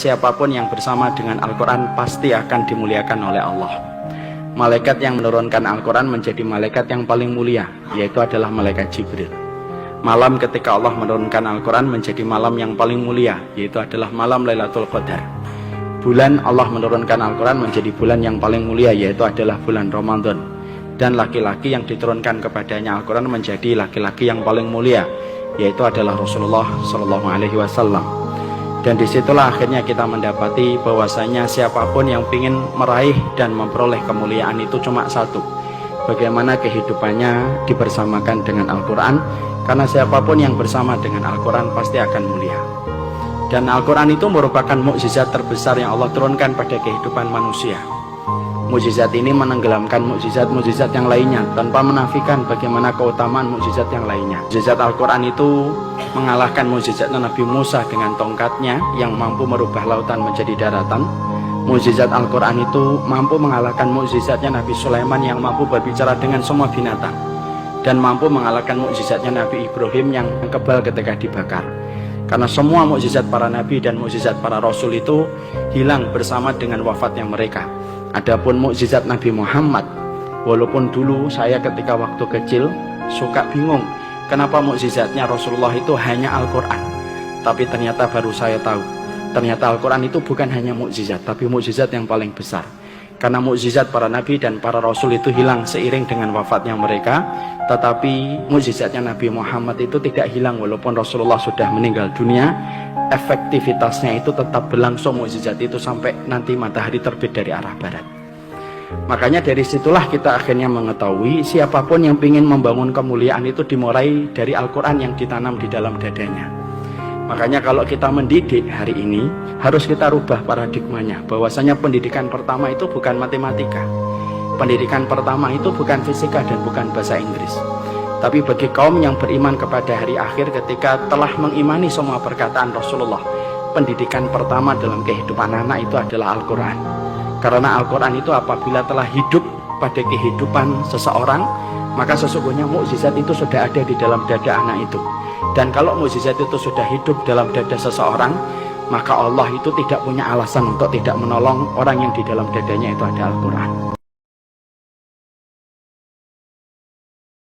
siapapun yang bersama dengan Al-Quran pasti akan dimuliakan oleh Allah. Malaikat yang menurunkan Al-Quran menjadi malaikat yang paling mulia, yaitu adalah malaikat Jibril. Malam ketika Allah menurunkan Al-Quran menjadi malam yang paling mulia, yaitu adalah malam Lailatul Qadar. Bulan Allah menurunkan Al-Quran menjadi bulan yang paling mulia, yaitu adalah bulan Ramadan. Dan laki-laki yang diturunkan kepadanya Al-Quran menjadi laki-laki yang paling mulia, yaitu adalah Rasulullah SAW. Dan disitulah akhirnya kita mendapati bahwasanya siapapun yang ingin meraih dan memperoleh kemuliaan itu cuma satu, bagaimana kehidupannya dibersamakan dengan Al-Quran. Karena siapapun yang bersama dengan Al-Quran pasti akan mulia. Dan Al-Quran itu merupakan mukjizat terbesar yang Allah turunkan pada kehidupan manusia. Mukjizat ini menenggelamkan mukjizat-mukjizat yang lainnya tanpa menafikan bagaimana keutamaan mukjizat yang lainnya. Mukjizat Al-Quran itu mengalahkan mukjizat Nabi Musa dengan tongkatnya yang mampu merubah lautan menjadi daratan. Mukjizat Al-Quran itu mampu mengalahkan mukjizatnya Nabi Sulaiman yang mampu berbicara dengan semua binatang, dan mampu mengalahkan mukjizatnya Nabi Ibrahim yang kebal ketika dibakar. Karena semua mukjizat para nabi dan mukjizat para rasul itu hilang bersama dengan wafatnya mereka. Adapun mukjizat Nabi Muhammad, walaupun dulu saya ketika waktu kecil suka bingung kenapa mukjizatnya Rasulullah itu hanya Al-Quran, tapi ternyata baru saya tahu, ternyata Al-Quran itu bukan hanya mukjizat, tapi mukjizat yang paling besar. Karena mukjizat para nabi dan para rasul itu hilang seiring dengan wafatnya mereka, tetapi mukjizatnya Nabi Muhammad itu tidak hilang walaupun Rasulullah sudah meninggal dunia. Efektivitasnya itu tetap berlangsung mukjizat itu sampai nanti matahari terbit dari arah barat. Makanya dari situlah kita akhirnya mengetahui siapapun yang ingin membangun kemuliaan itu dimulai dari Al-Quran yang ditanam di dalam dadanya. Makanya kalau kita mendidik hari ini harus kita rubah paradigmanya, bahwasanya pendidikan pertama itu bukan matematika, pendidikan pertama itu bukan fisika dan bukan bahasa Inggris. Tapi bagi kaum yang beriman kepada hari akhir, ketika telah mengimani semua perkataan Rasulullah, pendidikan pertama dalam kehidupan anak itu adalah Al-Quran. Karena Al-Quran itu apabila telah hidup pada kehidupan seseorang, maka sesungguhnya mukjizat itu sudah ada di dalam dada anak itu. Dan kalau mukjizat itu sudah hidup dalam dada seseorang, maka Allah itu tidak punya alasan untuk tidak menolong orang yang di dalam dadanya itu ada Al-Quran.